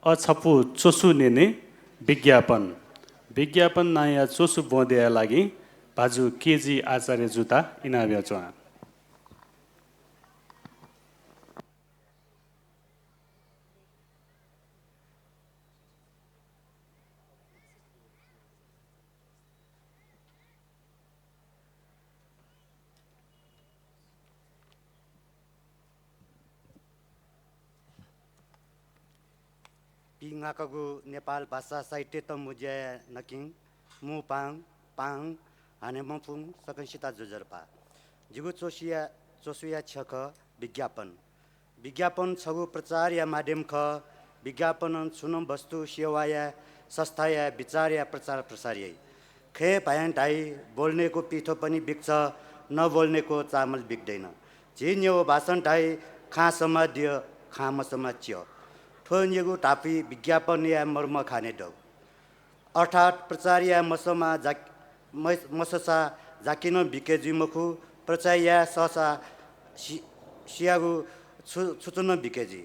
अछपु चोसु नेने विज्ञापन विज्ञापन नाया चोसु बोंदेया लागि भाजु केजी आचार्य जुता इनाव्या चोआ पिङाकगु नेपाल भाषा साहित्य त मुजे नकिङ मुपाङ पाङ हाने मपुङ सकंसिता जुजरपा जिगु चोसुया छक विज्ञापन छगु प्रचार या माध्यम ख विज्ञापन सुनम वस्तु सेवा या संस्था या विचार या प्रचार प्रसार यै खे भायान ढाई बोल्नेको पिठो पनि बिक्छ नबोल्नेको चामल बिक्दैन झिन्यो भाषण ढाई खासमा दियो खामसमा च्यो ठोनिएको टापी विज्ञापन या मर्म खाने डौ अर्थात् प्रचार या मससा जाकिन बिकेजी मखु प्रचार या ससा सियागु छुचुन बिकेजी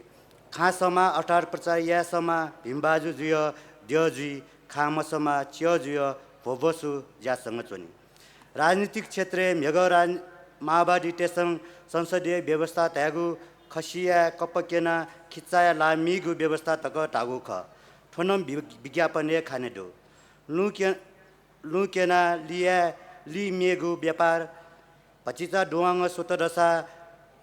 खासमा अर्थात् प्रचार या समा भीमबाजु जुय द्यजी खामसमा च्यजुय भोबसु ज्यासँग चोनी राजनीतिक क्षेत्र मेघ माओवादी टेसङ संसदीय व्यवस्था त्यागु खसिया कपकेना खिचाया लामीगु व्यवस्था तक टागु ख ठोनम विज्ञापन खाने दो लुकेना लिया लिमेगु व्यापार पचिचा डुवाङ सोतदशा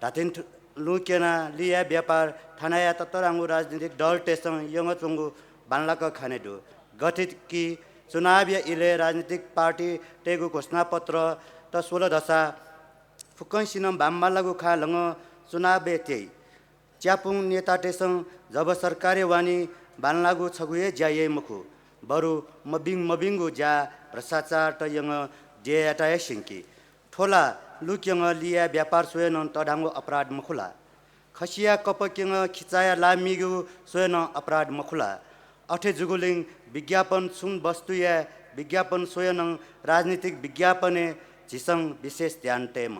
धाथिन लुकेना लिया व्यापार थानाया ततराङ्गु राजनीतिक दल टेसङ यङचुङ्गु बान्लाक खाने दो गठित कि चुनाव इले राजनीतिक पार्टी टेगु घोषणा पत्र त 16 दशा फुकनसिनम बाम्मालागु खा लङ चुनाव त्यही च्यापुङ नेता टेसङ जब सरकारी वानी बान्लागु छगुए ज्याये मुखु बरु मबिङगु ज्या भ्रष्टाचार त यङ जेटाय सिंकी ठोला लुक्यङ लिया व्यापार सोयन तडाङ्गु अपराध मखुला खसिया कपक्यङ खिचाया लामिगु सोयन अपराध मखुला अठे जुगुलिङ विज्ञापन सुन वस्तु या विज्ञापन सोयन राजनीतिक विज्ञापने झिसङ विशेष ध्यान टेम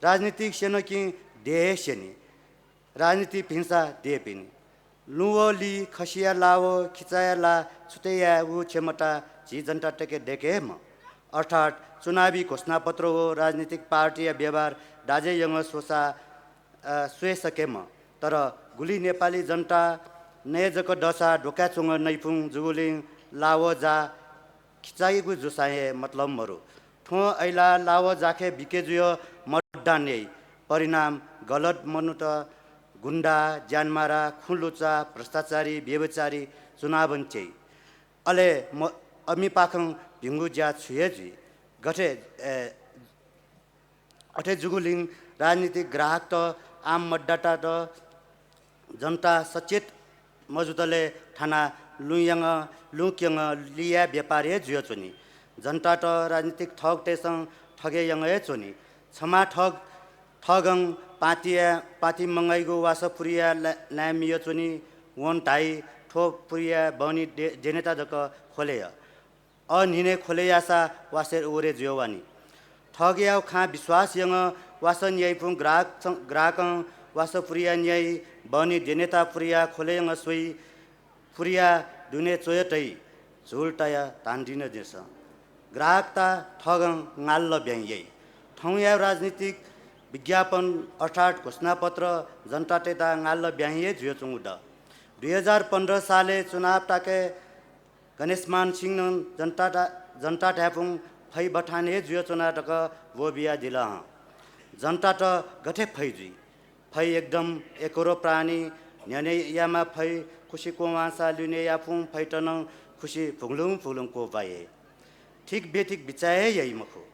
राजनीतिक सेनकी देह सेनी राजनीति हिंसा दे पिनी लुवली खसिया लावो खिचाया ला छुटेया ऊ क्षमता जी जनता टेके देखे म अर्थात् चुनावी घोषणा पत्र हो राजनीतिक पार्टी या व्यवहार दाजे यङ सोसा सुए सके म तर गुली नेपाली जनता नेजक दशा ढोकाचुङ नैपुङ जुगुलिङ लावो जा खिचाइगु जुसाए मतलब मरु ठो ऐला लावो जाखे बिकेजुयो मतदान यही परिणाम गलत मनु त गुन्डा ज्यानमारा खुलुचा भ्रष्टाचारी व्यभिचारी चुनावन चै अले अमी पाखङ भिङ्गु ज्या छुएजी गठे अठे जुगुलिङ राजनीतिक ग्राहक त आम मतदाता त जनता सचेत मजुतले थाना लुयङ लुक्यङ लिया व्यापारी जुयो चोनी जनता त राजनीतिक ठग टेसङ ठगे यङ चोनी क्षमा ठगङ पाती मंगाईगो वास पुरिया ल्यामियो चोनी वन टाई ठो पुरिया बनी जेनेता जक खोले अनिने खोले यासा वासेर ओरे जियोवानी ठग्याउ खा विश्वास यङ वासन यैपुङ ग्राहक वास पुरिया न्याय बनी जेनेता पुरिया खोले यङ सोई पुरिया दुने चोयतै झुलटाया तान्दिन देश ग्राहकता ठगङ गाल्ल ब्याङ्यै ठाउँ या राजनीतिक विज्ञापन अर्थात् घोषणा पत्र जनता टेता गाल्ल ब्याहिए जुयो चुङुड 2015 साले चुनाव टाके गणेशमान सिंह जनता ट्यापुङ फै बठाने जुयो चुना टक वो बिया दिला जनता त गठे फै जुई फै एकदम एकरो प्राणी न्याने यामा फै खुसी को वासा लिने यापुङ फैटन खुसी फुगलुङ को पाए ठीक बेठिक बिचाए यही मखो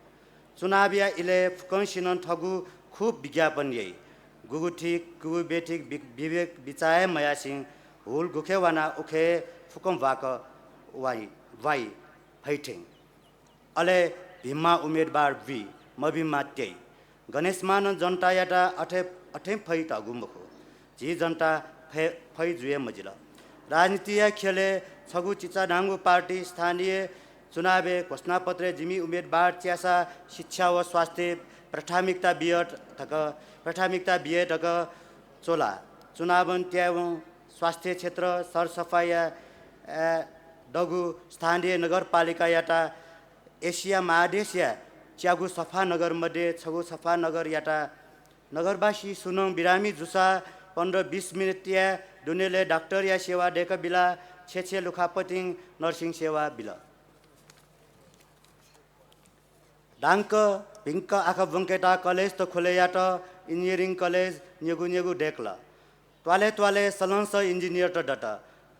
चुनाविया इले फुकनसिन ठगु खूब विज्ञापन यही गुगु ठीक गुगु बेठिक विवेक बिचाए मयासिंह हुल गुखे वाना उखे फुकम वाक वाई फैठेङ अले भीममा उम्मेदवार वी मबिममा त्यही गणेशमान जनता याटा अठे फै तगु मखो जी जनता फै जुए मजिल राजनीतिया खेले छगु चिचा डाङ्गु पार्टी स्थानीय चुनावे घोषणा पत्र जिमी उम्मेदवार च्यासा शिक्षा व स्वास्थ्य प्राथमिकता बिए ढक चोला चुनावन त्याव स्वास्थ्य क्षेत्र सरसफाई दगु स्थानीय नगरपालिका याटा एशिया महादेशीय च्यागु सफा नगर मध्ये छगु सफा नगर याटा नगरवासी सुनङ बिरामी जुसा 15-20 मिनट या दुनेले डाक्टर या सेवा देख बिला छेछे लुखापतिङ नर्सिङ सेवा बिला डाङ्क भिङ्क आँखा बङ्केटा कलेज त खोलेयाट इन्जिनियरिङ कलेज नेगु डेक्ला त्वाले सलंस इन्जिनियर त डट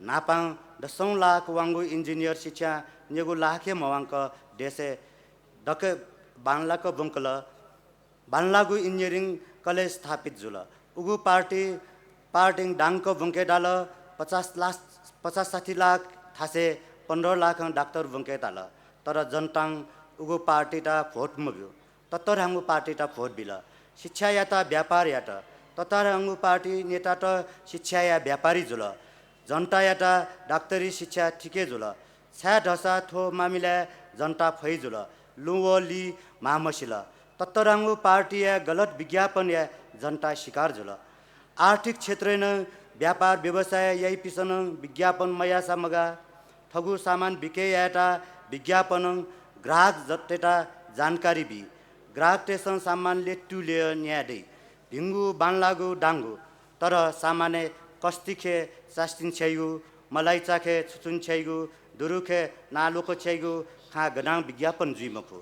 नापाङ 10 लाख वाङ्गु इन्जिनियर शिक्षा नेगु लाखे मवाङ्क देशे डक बानलाक बङ्कल बानलागु इन्जिनियरिङ कलेज स्थापित जुल उगु पार्टिङ डाङ्क बङ्केटाल 50-60 लाख थासे 15 लाख डाक्टर बङ्केटाल तर जनताङ उगु पार्टीटा भोट मग्यो तत्तर हाङ्गु पार्टीटा भोट बिल शिक्षा याता व्यापार यात तत्तर हाङ्गु पार्टी नेता त शिक्षा या व्यापारी जुल जनता याता डाक्टरी शिक्षा ठिकै जुल छ्या ढसा थो मामिला जनता फै जुल लुवो ली मामसिल तत्तर हाङ्गु पार्टी या गलत विज्ञापन या जनता शिकार जुल आर्थिक क्षेत्र न व्यापार व्यवसाय यही पिसन विज्ञापन मयासा मगा ठगु सामान बिके याटा विज्ञापन ग्राहक जतेटा जानकारी बि ग्राहक टेसन सामानले टुले न्यादै ढिङ्गु बानलागु डाङ्गु तर सामाने कस्तिखे सास्तिन छ्याइगु मलाई चाखे छुचुन छ्याइगु दुरुखे नालोको छ्याइगु खा गनाङ विज्ञापन जुइमखु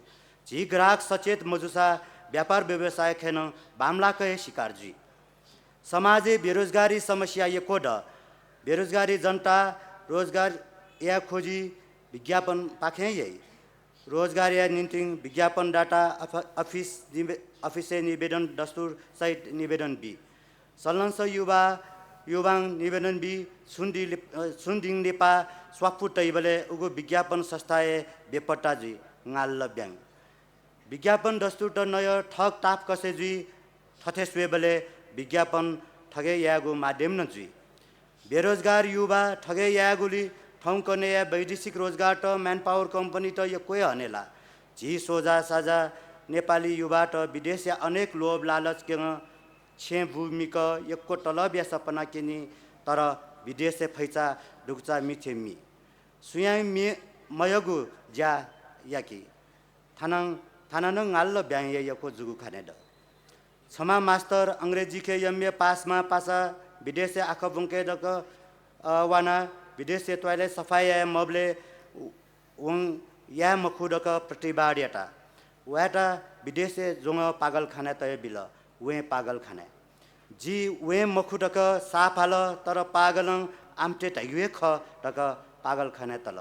जी ग्राहक सचेत मजुसा व्यापार व्यवसाय खेन बामलाकै शिकार जुइ समाजे बेरोजगारी समस्या यको ड बेरोजगारी जनता रोजगार या खोजी विज्ञापन पाखे यही रोजगार या निम्ति विज्ञापन डाटा अफिसे निवेदन दस्तुर सहित निवेदन बी सलंस युवाङ निवेदन बी सुन्दिङ लेपा स्वापु तैबले उगु विज्ञापन संस्थाए बेपट्टा जी ngaल ब्याङ विज्ञापन दस्तुर त नय ठग ताप कसे जी ठथेस्वे बले विज्ञापन ठगे यागु माध्यम न जी बेरोजगार युवा ठगे यागुली ठौकने या वैदेशिक रोजगार त म्यान पावर कम्पनी त यो कोही हनेला झी सोझा साझा नेपाली युवा त विदेश या अनेक लोभ लालच के छे भूमिक यको तलब या सपना किनी तर विदेश से फैचा डुक्चा मिथे मी सुयाइ मयगु ज्या याकी थानान ngaल ब्याङ यको जुगु खाने द क्षमा मास्टर अंग्रेजी के एमए पासमा पासा विदेश से आँखा बुङ्के दक वाना विदेश से टॉयलेट सफाई या मबले वंग या मखुडक प्रतिबाद याटा वाटा विदेश से जोंग पागल खाने तय बिल वे पागल खाने जी वे मखुडक साफ हाल तर पागल आमटे तयुए ख तक पागल खाने तल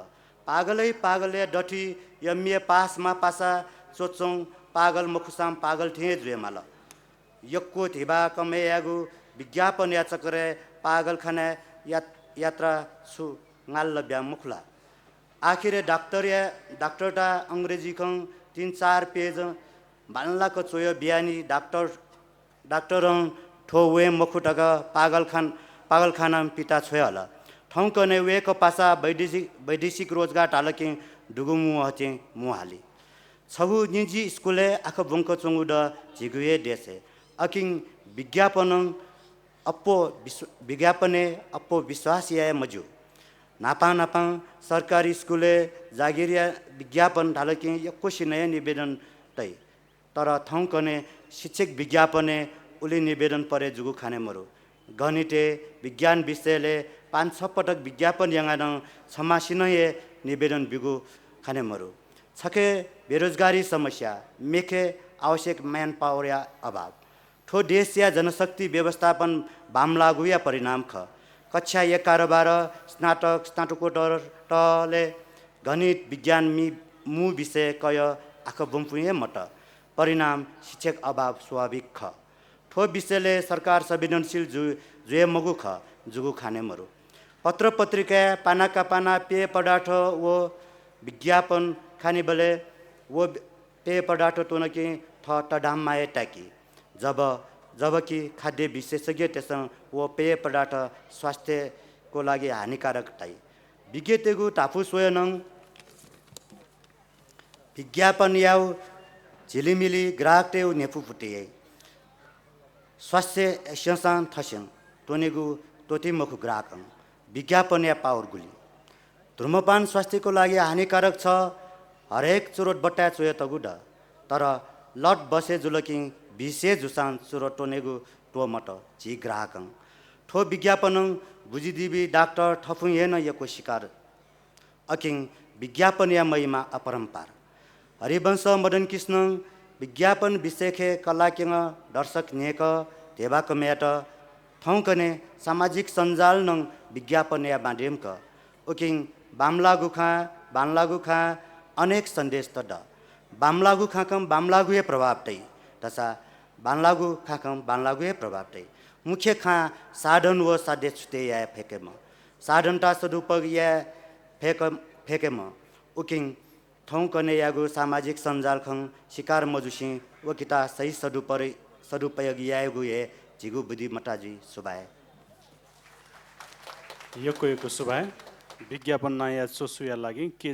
पागलै डठी एमए पासमा पासा सोचौं पागल मखुसाम पागल ठे जुए माल यक्को थिबा कमे यागु विज्ञापन या चक्रे पागल खाने यात्रा सु ngaल ब्या मुखला आखिर डाक्टर टा अंग्रेजी खं 3-4 पेज बानला को चोय बियानी डाक्टर ठो वे मखुटक पागल खाना पिता छोयल ठौकने वे को पासा वैदेशिक रोजगार टालके डुगुमु हचे मुहाली छगु निजी स्कुले आख बंक चंगु द जिगुए देशे अकिङ विज्ञापने अपो विश्वास या मजु नापाङ सरकारी स्कुले जागिरिया विज्ञापन ढालके यक्कोसी नयाँ निवेदन तै तर थौकने शिक्षक विज्ञापने उली निवेदन परे जुगु खाने मरु गणिते विज्ञान विषयले 5-6 पटक विज्ञापन यंगान क्षमासिनये निवेदन बिगु खाने मरु छके बेरोजगारी समस्या मेखे आवश्यक मैन पावर या अभाव ठो देश या जनशक्ति व्यवस्थापन बाम लागु या परिणाम ख कक्षा 1 कारोबार स्नातकोत्तरले गणित विज्ञान मु विषय कय आख बुम्पुए मट परिणाम शिक्षक अभाव स्वाभाविक ख ठो विषयले सरकार संवेदनशील जुए मगु ख जुगु खाने मरु पत्र पत्रिका पाना का पेय पदार्थ वो विज्ञापन खाने बले वो पेय पदार्थ तो न कि तडाम माए टाकी जबकि खाद्य विशेषज्ञ त्यसं वो पेय पदार्थ स्वास्थ्य को लागि हानिकारक टाइ विज्ञतेगु टाफु सोयनङ विज्ञापन याउ झिलिमिली ग्राहक टेउ नेफु फुटिए स्वास्थ्य संस्थान थस्यङ तोनेगु टोटी मखु ग्राहक विज्ञापन या पावर गुली धूम्रपान स्वास्थ्यको लागि हानिकारक छ हरेक चुरोट बट्टा चोय तगुड तर लट बसे जुलकिङ भिसे जुसान चुरो टोनेगु टो मट जी ग्राहक ठो विज्ञापन बुझिदिबी डाक्टर ठफु हेन यको शिकार अकिङ विज्ञापन या महिमा अपरम्पार हरिवंश मदन कृष्ण विज्ञापन विषयखे कलाकिङ दर्शक नेक धेवाक म्याट ठौकने सामाजिक सञ्जाल नङ विज्ञापन या माध्यमक उकिङ बामलागु खा अनेक सन्देश त बामलागु खाकम बामलागुए प्रभाव तै तसा बानलागु खाकम बानलागुए प्रभाव तै मुख्य खा साधन व साध्य छुते या फेकेम साधनता सदुपयोग या फेकेम उकिङ ठौकने यागु सामाजिक सञ्जाल खङ शिकार मजुसी वकिता सही सदुपयोग यागु ए जिगु बुद्धि मटाजी सुबाय यो सुबाय विज्ञापन नयाँ सोसुया लागि के